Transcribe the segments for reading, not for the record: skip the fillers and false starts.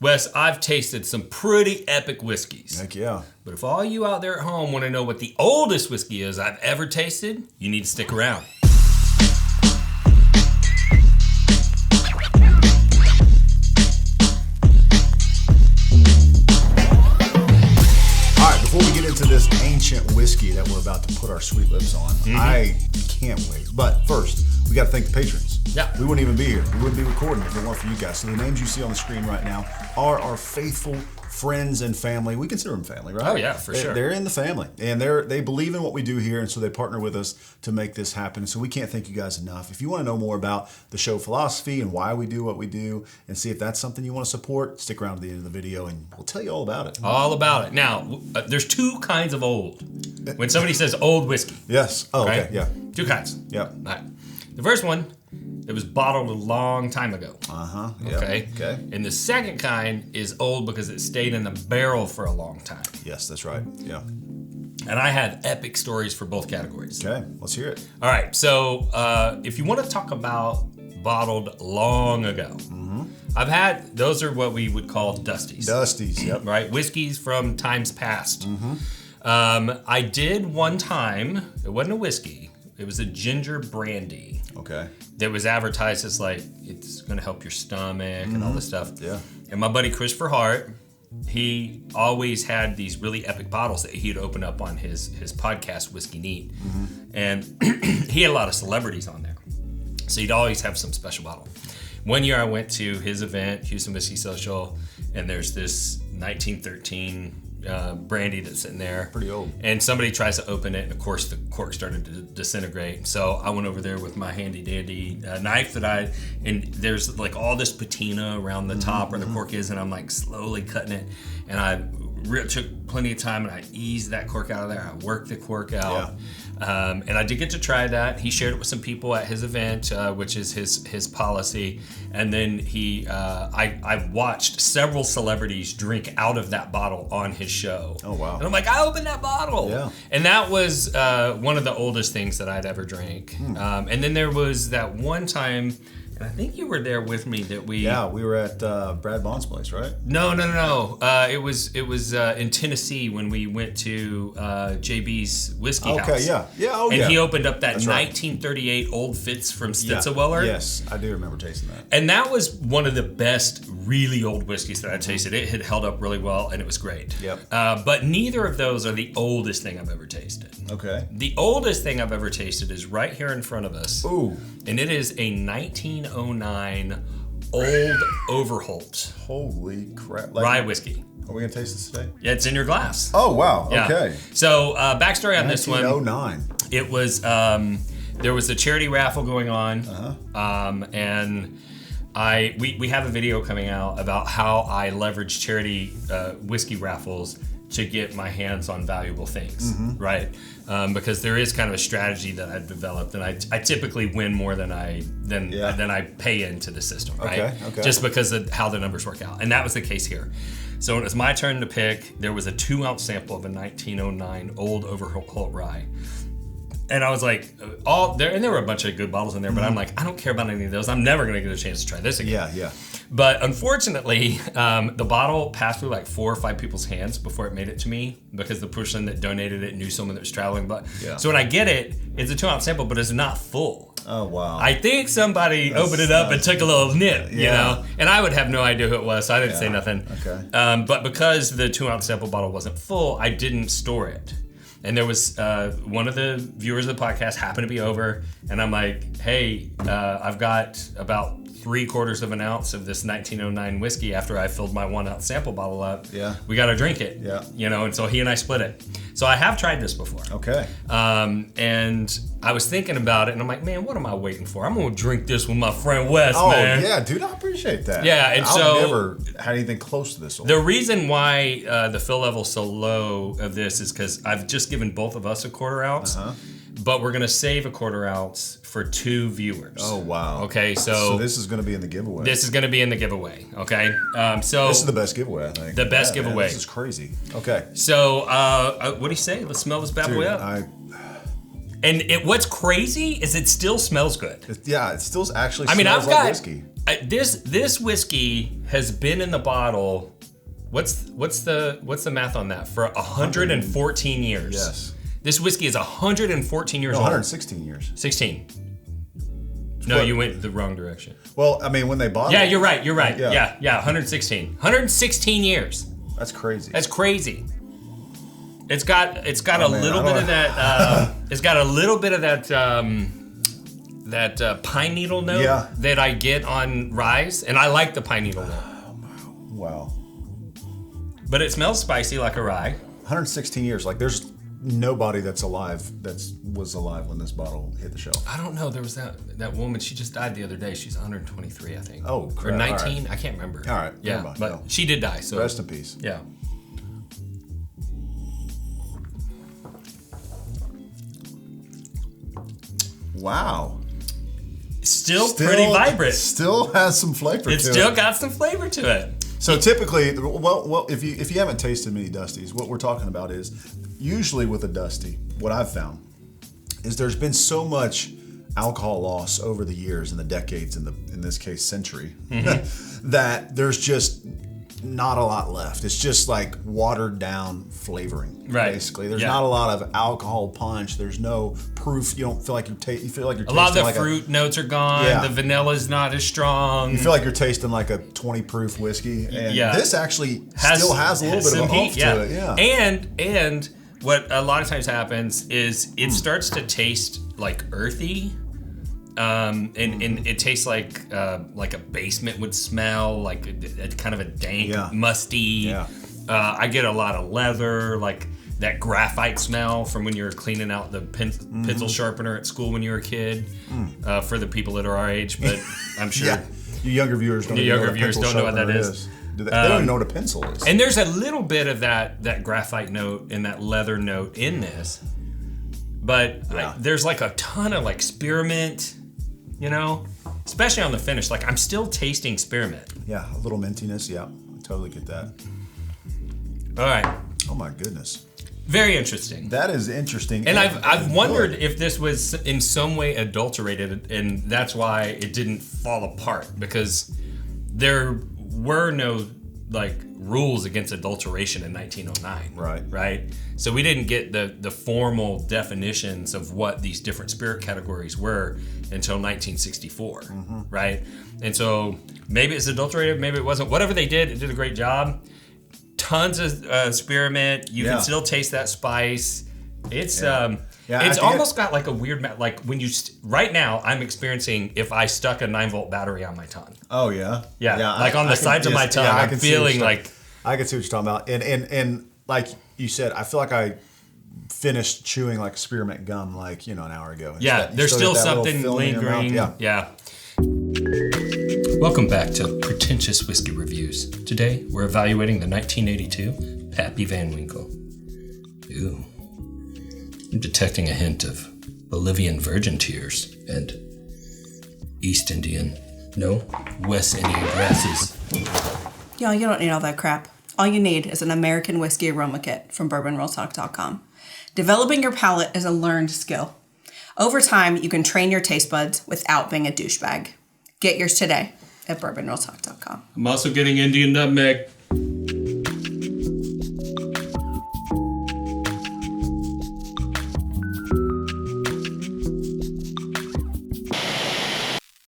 Wes, I've tasted some pretty epic whiskeys. Heck yeah. But if all you out there at home want to know what the oldest whiskey is I've ever tasted, you need to stick around. Before we get into this ancient whiskey that we're about to put our sweet lips on, I can't wait. But first, we got to thank the patrons. Yeah. We wouldn't even be here. We wouldn't be recording if it weren't for you guys. So the names you see on the screen right now are our faithful friends and family. We consider them family, right? Oh, yeah, for sure. They're in the family. And they believe in what we do here, and so they partner with us to make this happen. So we can't thank you guys enough. If you want to know more about the show philosophy and why we do what we do, and see if that's something you want to support, stick around to the end of the video, and we'll tell you all about it. All about it. Now, there's two kinds of old. When somebody says old whiskey. Yes. Oh, right? okay. Yeah. Two kinds. Yep. All right. The first one, it was bottled a long time ago. Yep. Okay. Okay. And the second kind is old because it stayed in the barrel for a long time. Yes, that's right. Yeah. And I have epic stories for both categories. Okay, let's hear it. All right. So if you want to talk about bottled long ago, I've had, those are what we would call dusties. Dusties, yep. Right? Whiskeys from times past. I did one time, it wasn't a whiskey, it was a ginger brandy. Okay. That was advertised as like, it's going to help your stomach and all this stuff. Yeah. And my buddy Christopher Hart, he always had these really epic bottles that he'd open up on his podcast, Whiskey Neat. And he had a lot of celebrities on there. So he'd always have some special bottle. One year I went to his event, Houston Whiskey Social, and there's this 1913 brandy that's sitting there. Pretty old. And somebody tries to open it, and of course the cork started to disintegrate. So I went over there with my handy dandy knife and there's like all this patina around the top where the cork is, and I'm like slowly cutting it. And I took plenty of time, and I eased that cork out of there. I worked the cork out. Yeah. And I did get to try that. He shared it with some people at his event, which is his policy. And then I watched several celebrities drink out of that bottle on his show. Oh, wow. And I'm like, I opened that bottle. Yeah. And that was one of the oldest things that I'd ever drank. And then there was that one time, and I think you were there with me that we... Yeah, we were at Brad Bond's place, right? No. It was in Tennessee when we went to JB's Whiskey House. Okay, yeah. Oh, and yeah. he opened up that That's right. 1938 Old Fitz from Stitzelweller. Yes, I do remember tasting that. And that was one of the best really old whiskeys that I tasted. It had held up really well, and it was great. Yep. But neither of those are the oldest thing I've ever tasted. Okay. The oldest thing I've ever tasted is right here in front of us. Ooh. And it is a 1909 Old Overholt Holy crap. rye whiskey. Are we going to taste this today? Yeah, it's in your glass. Oh, wow. Yeah. Okay. So, backstory on this one. 1909. It was, there was a charity raffle going on. And we have a video coming out about how I leverage charity whiskey raffles to get my hands on valuable things, right? Because there is kind of a strategy that I've developed, and I typically win more than I pay into the system, right? Okay. Just because of how the numbers work out, and that was the case here. So when it was my turn to pick, there was a 2-ounce sample of a 1909 Old Overholt rye. And I was like, there were a bunch of good bottles in there, but I'm like, I don't care about any of those. I'm never going to get a chance to try this again. Yeah. But unfortunately, the bottle passed through like 4 or 5 people's hands before it made it to me, because the person that donated it knew someone that was traveling. But so when I get it, it's a 2-ounce sample, but it's not full. Oh, wow. I think somebody opened it up and took a little nip, you know? And I would have no idea who it was, so I didn't say nothing. Okay. But because the 2-ounce sample bottle wasn't full, I didn't store it. And there was one of the viewers of the podcast happened to be over, and I'm like, hey, I've got about 3/4 of an ounce of this 1909 whiskey after I filled my 1-ounce sample bottle up. Yeah. We got to drink it. Yeah. You know, and so he and I split it. So I have tried this before. Okay. And I was thinking about it, and I'm like, man, what am I waiting for? I'm going to drink this with my friend Wes, Oh, man. yeah, dude, I appreciate that. Yeah, and I've so... never had anything close to this. The reason why the fill level's so low of this is because I've just given both of us a 1/4 ounce, but we're going to save a 1/4 ounce for 2 viewers. Oh, wow. Okay, so this is going to be in the giveaway. This is going to be in the giveaway, okay? So this is the best giveaway, I think. The best man, giveaway. This is crazy. Okay. So, what do you say? Let's smell this bad boy up. And what's crazy is it still smells good. It still actually I mean, smells I've like got whiskey. This whiskey has been in the bottle. What's the math on that? For 114 years. Yes. This whiskey is 114 years old. 116 years. 16. No, you went the wrong direction. Well, I mean, when they bought it. Yeah, you're right. Yeah. Yeah, 116. 116 years. That's crazy. That's crazy. It's got a little bit of that. It's got a little bit of that pine needle note that I get on ryes, and I like the pine needle note. Wow. But it smells spicy like a rye. 116 years. Like, there's nobody that's alive was alive when this bottle hit the shelf. I don't know. There was that woman. She just died the other day. She's 123, I think. Oh, crap. Or 19. Right. I can't remember. All right. Yeah, but she did die. So rest in peace. Yeah. Wow. Still pretty vibrant. Still has some flavor to it. It still got some flavor to it. So typically, well, if you haven't tasted many Dusties, what we're talking about is usually with a Dusty, what I've found is there's been so much alcohol loss over the years and the decades, in this case century, that there's just not a lot left. It's just like watered down flavoring, basically. There's not a lot of alcohol punch. There's no proof. You don't feel like you feel like you're tasting a lot of the like fruit notes are gone. Yeah. The vanilla's not as strong. You feel like you're tasting like a 20 proof whiskey, and this actually still has a little bit of a oomph to it. Yeah. And what a lot of times happens is it starts to taste like earthy. And it tastes like a basement would smell, like a kind of a dank, musty. Yeah. I get a lot of leather, like that graphite smell from when you were cleaning out the pencil sharpener at school when you were a kid. For the people that are our age, but I'm sure you younger viewers don't know what that is. They don't even know what a pencil is. And there's a little bit of that graphite note and that leather note in this, but there's like a ton of like spearmint. You know, especially on the finish. Like, I'm still tasting spearmint. Yeah, a little mintiness. Yeah, I totally get that. All right. Oh my goodness. Very interesting. That is interesting. And I've wondered if this was in some way adulterated, and that's why it didn't fall apart, because there were no like rules against adulteration in 1909. Right. So we didn't get the formal definitions of what these different spirit categories were until 1964. Right. And so maybe it's adulterated, maybe it wasn't. Whatever they did, it did a great job. Tons of spearmint. You can still taste that spice. It's it's almost got like a weird like when you right now I'm experiencing if I stuck a 9-volt battery on my tongue. Oh yeah. Like on the sides of my tongue, I'm feeling like I can see what you're talking about. And like you said, I feel like I finished chewing like spearmint gum like an hour ago. There's still something lingering. Yeah. Welcome back to Pretentious Whiskey Reviews. Today we're evaluating the 1982 Pappy Van Winkle. Ooh. I'm detecting a hint of Bolivian virgin tears and East Indian, West Indian grasses. Y'all, you don't need all that crap. All you need is an American whiskey aroma kit from bourbonrealtalk.com. Developing your palate is a learned skill. Over time, you can train your taste buds without being a douchebag. Get yours today at bourbonrealtalk.com. I'm also getting Indian nutmeg.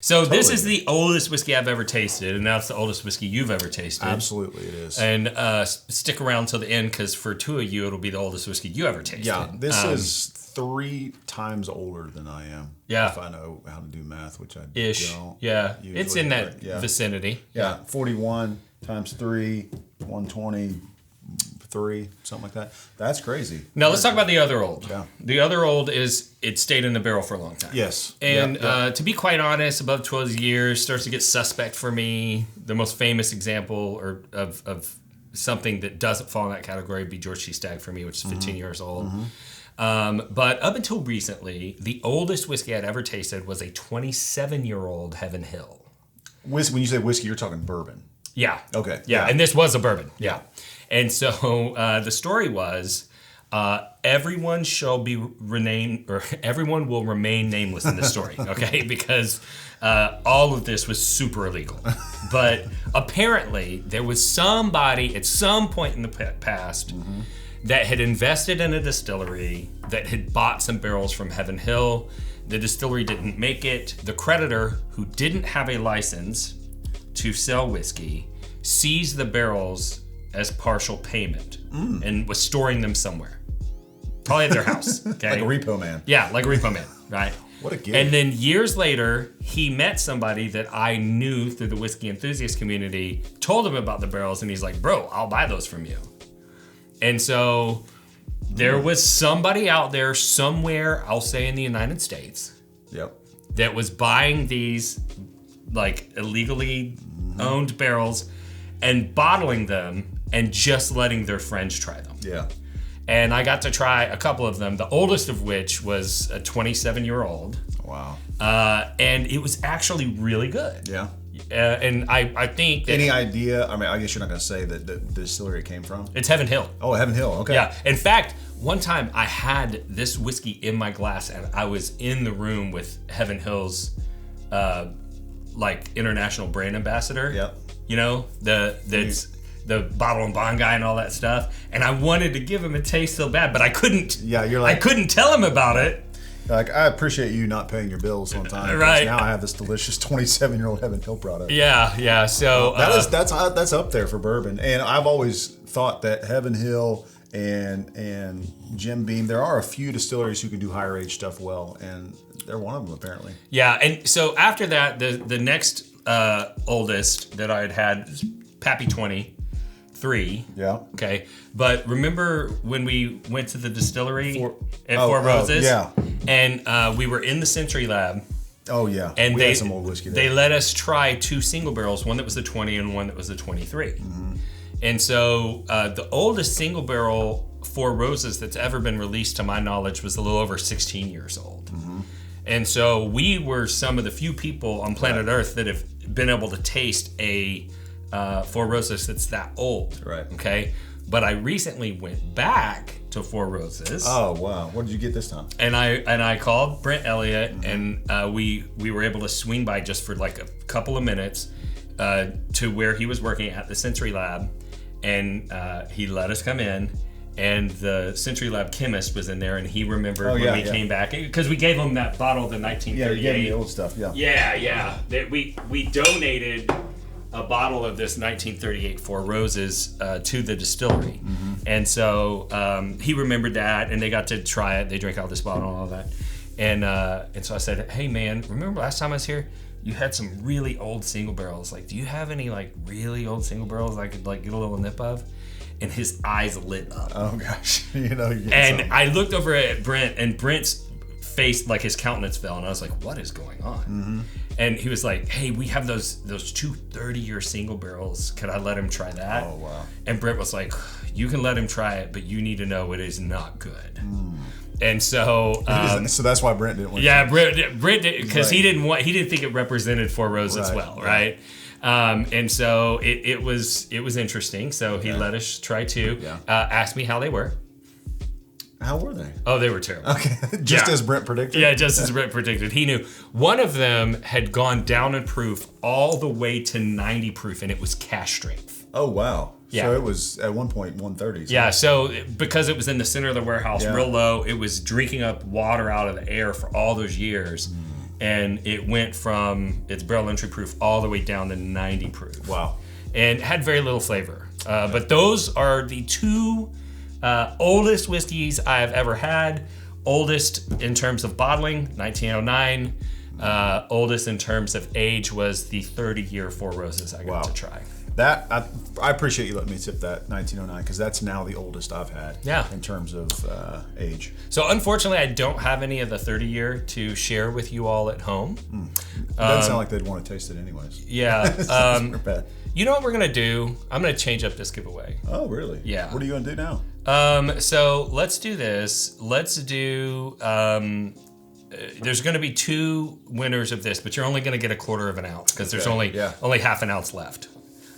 So this is the oldest whiskey I've ever tasted, and now it's the oldest whiskey you've ever tasted. Absolutely, it is. And stick around till the end, because for two of you, it'll be the oldest whiskey you ever tasted. Yeah, this is 3 times older than I am. Yeah. If I know how to do math, which I don't. Yeah, usually, it's in that vicinity. Yeah, 41 times 3, 120. 3, something like that. That's crazy. Now let's talk about the other old. Yeah. The other old is it stayed in the barrel for a long time. Yes. And to be quite honest, above 12 years starts to get suspect for me. The most famous example of something that doesn't fall in that category would be George C. Stagg for me, which is 15 years old. But up until recently, the oldest whiskey I'd ever tasted was a 27-year-old Heaven Hill. When you say whiskey, you're talking bourbon. Yeah. Okay. Yeah, and this was a bourbon. Yeah. And so the story was, Everyone shall be renamed, or everyone will remain nameless in this story, okay? Because all of this was super illegal. But apparently, there was somebody at some point in the past that had invested in a distillery, that had bought some barrels from Heaven Hill. The distillery didn't make it. The creditor, who didn't have a license to sell whiskey, seized the barrels as partial payment and was storing them somewhere. Probably at their house. Okay? Like a repo man. Yeah, like a repo man, right? What a gig. And then years later, he met somebody that I knew through the whiskey enthusiast community, told him about the barrels, and he's like, bro, I'll buy those from you. And so there was somebody out there somewhere, I'll say in the United States, that was buying these like illegally owned barrels and bottling them and just letting their friends try them. Yeah. And I got to try a couple of them, the oldest of which was a 27-year-old. Wow. And it was actually really good. Yeah. And I think that... Any idea? I mean, I guess you're not going to say that the distillery it came from? It's Heaven Hill. Oh, Heaven Hill. Okay. Yeah. In fact, one time I had this whiskey in my glass and I was in the room with Heaven Hill's like international brand ambassador. Yep. You know, that's the bottle and bond guy and all that stuff. And I wanted to give him a taste so bad, but I couldn't. Yeah, you're like... I couldn't tell him about it. Like, I appreciate you not paying your bills on time. Right. Now I have this delicious 27-year-old Heaven Hill product. Yeah. So that's up there for bourbon. And I've always thought that Heaven Hill and Jim Beam, there are a few distilleries who can do higher age stuff well, and they're one of them apparently. Yeah, and so after that, the next oldest that I had was Pappy 23. Yeah. Okay. But remember when we went to the distillery at Four Roses? Yeah. And we were in the Century Lab. Oh, yeah. And we they had some old whiskey there. They let us try 2 single barrels, one that was a 20 and one that was a 23. And so the oldest single barrel Four Roses that's ever been released to my knowledge was a little over 16 years old. And so we were some of the few people on planet Earth that have been able to taste a Four Roses that's that old. Right. Okay. But I recently went back to Four Roses. Oh, wow. What did you get this time? And I called Brent Elliott, and we were able to swing by just for like a couple of minutes to where he was working at the Century Lab, and he let us come in. And the Century Lab chemist was in there, and he remembered when we came back, because we gave him that bottle of the 1938. Yeah, you gave me the old stuff. Yeah. Yeah. That we donated a bottle of this 1938 Four Roses to the distillery, and so he remembered that, and they got to try it. They drank out of this bottle and all that, and so I said, "Hey man, remember last time I was here? You had some really old single barrels. Like, do you have any like really old single barrels I could like get a little nip of?" And his eyes lit up. Oh gosh, you know. And I looked over at Brent, and Brent's face, like his countenance fell, and I was like, "What is going on?" And he was like, "Hey, we have those 2 30-year single barrels. Could I let him try that?" Oh wow. And Brent was like, "You can let him try it, but you need to know it is not good." And so, so that's why Brent didn't want. Yeah, Brent did, because he didn't think it represented Four Roses well, right? And so it was interesting. So he let us try 2. Yeah. Asked me how they were. How were they? Oh, they were terrible. Okay, just as Brent predicted. Yeah, just as Brent predicted. He knew one of them had gone down in proof all the way to 90 proof, and it was cash strength. Oh wow. Yeah. So it was at one point 130. Yeah. So because it was in the center of the warehouse, real low, it was drinking up water out of the air for all those years. And it went from its barrel entry proof all the way down to 90 proof. Wow. And had very little flavor. But those are the 2 oldest whiskeys I have ever had. Oldest in terms of bottling, 1909. Oldest in terms of age was the 30-year Four Roses I got to try. That I appreciate you letting me tip that 1909, because that's now the oldest I've had. Yeah. In terms of age. So unfortunately, I don't have any of the 30-year to share with you all at home. It doesn't sound like they'd want to taste it anyways. Yeah. Bad. You know what we're gonna do? I'm gonna change up this giveaway. Oh, really? Yeah. What are you gonna do now? So let's do this. Let's do. There's gonna be 2 winners of this, but you're only gonna get a 1/4 of an ounce, because there's only half an ounce left.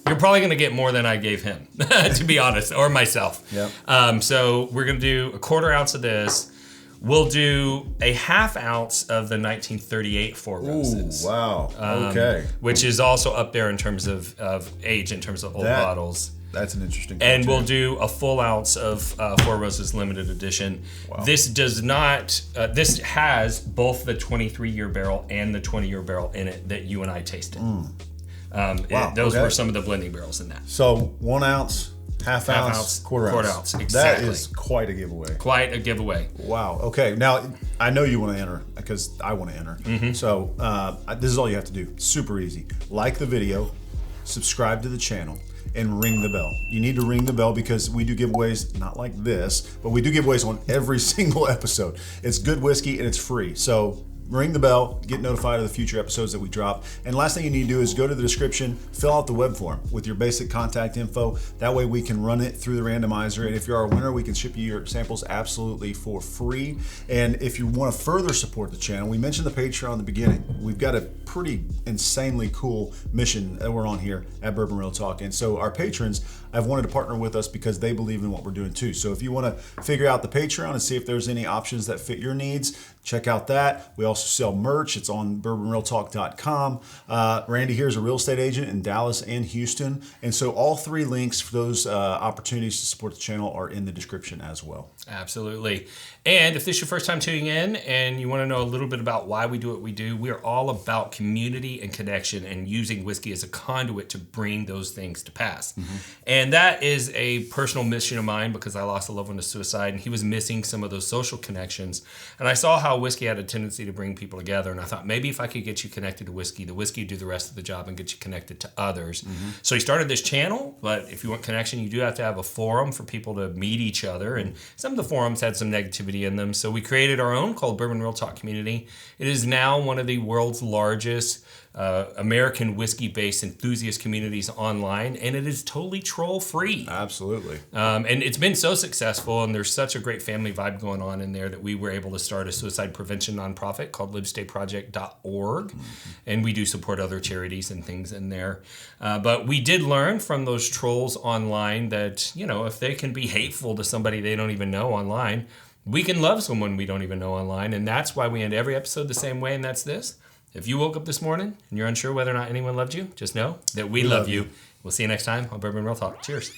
You're probably going to get more than I gave him, to be honest, or myself. Yep. So we're going to do a 1/4 ounce of this. We'll do a 1/2 ounce of the 1938 Four Roses. Ooh, wow. Okay. Which is also up there in terms of age, in terms of old bottles. That's an interesting And one, we'll do a full ounce of Four Roses limited edition. Wow. This does not, this has both the 23-year barrel and the 20-year barrel in it that you and I tasted. Wow, Those okay. were some of the blending barrels in that. So 1 ounce, half ounce, 1/4 1/4 ounce. ounce, exactly. That is quite a giveaway. Quite a giveaway. Wow. Okay. Now, I know you want to enter because I want to enter. Mm-hmm. So this is all you have to do. Super easy. Like the video, subscribe to the channel, and ring the bell. You need to ring the bell because we do giveaways, not like this, but we do giveaways on every single episode. It's good whiskey and it's free. So ring the bell, get notified of the future episodes that we drop. And last thing you need to do is go to the description, fill out the web form with your basic contact info. That way we can run it through the randomizer. And if you're our winner, we can ship you your samples absolutely for free. And if you want to further support the channel, we mentioned the Patreon in the beginning. We've got a pretty insanely cool mission that we're on here at Bourbon Real Talk. And so our patrons have wanted to partner with us because they believe in what we're doing too. So if you want to figure out the Patreon and see if there's any options that fit your needs, check out that. We also sell merch. It's on bourbonrealtalk.com. Randy here is a real estate agent in Dallas and Houston. And so all 3 links for those opportunities to support the channel are in the description as well. Absolutely. And if this is your first time tuning in and you want to know a little bit about why we do what we do, we are all about community and connection and using whiskey as a conduit to bring those things to pass. And that is a personal mission of mine because I lost a loved one to suicide and he was missing some of those social connections. And I saw how whiskey had a tendency to bring people together. And I thought maybe if I could get you connected to whiskey, the whiskey would do the rest of the job and get you connected to others. So he started this channel, but if you want connection, you do have to have a forum for people to meet each other. And some of the forums had some negativity in them. So we created our own called Bourbon Real Talk Community. It is now one of the world's largest American whiskey-based enthusiast communities online, and it is totally troll-free. Absolutely. And it's been so successful, and there's such a great family vibe going on in there that we were able to start a suicide prevention nonprofit called livestayproject.org, and we do support other charities and things in there. But we did learn from those trolls online that, you know, if they can be hateful to somebody they don't even know online, we can love someone we don't even know online, and that's why we end every episode the same way, and that's this. If you woke up this morning and you're unsure whether or not anyone loved you, just know that we love you. We'll see you next time on Bourbon Real Talk. Cheers.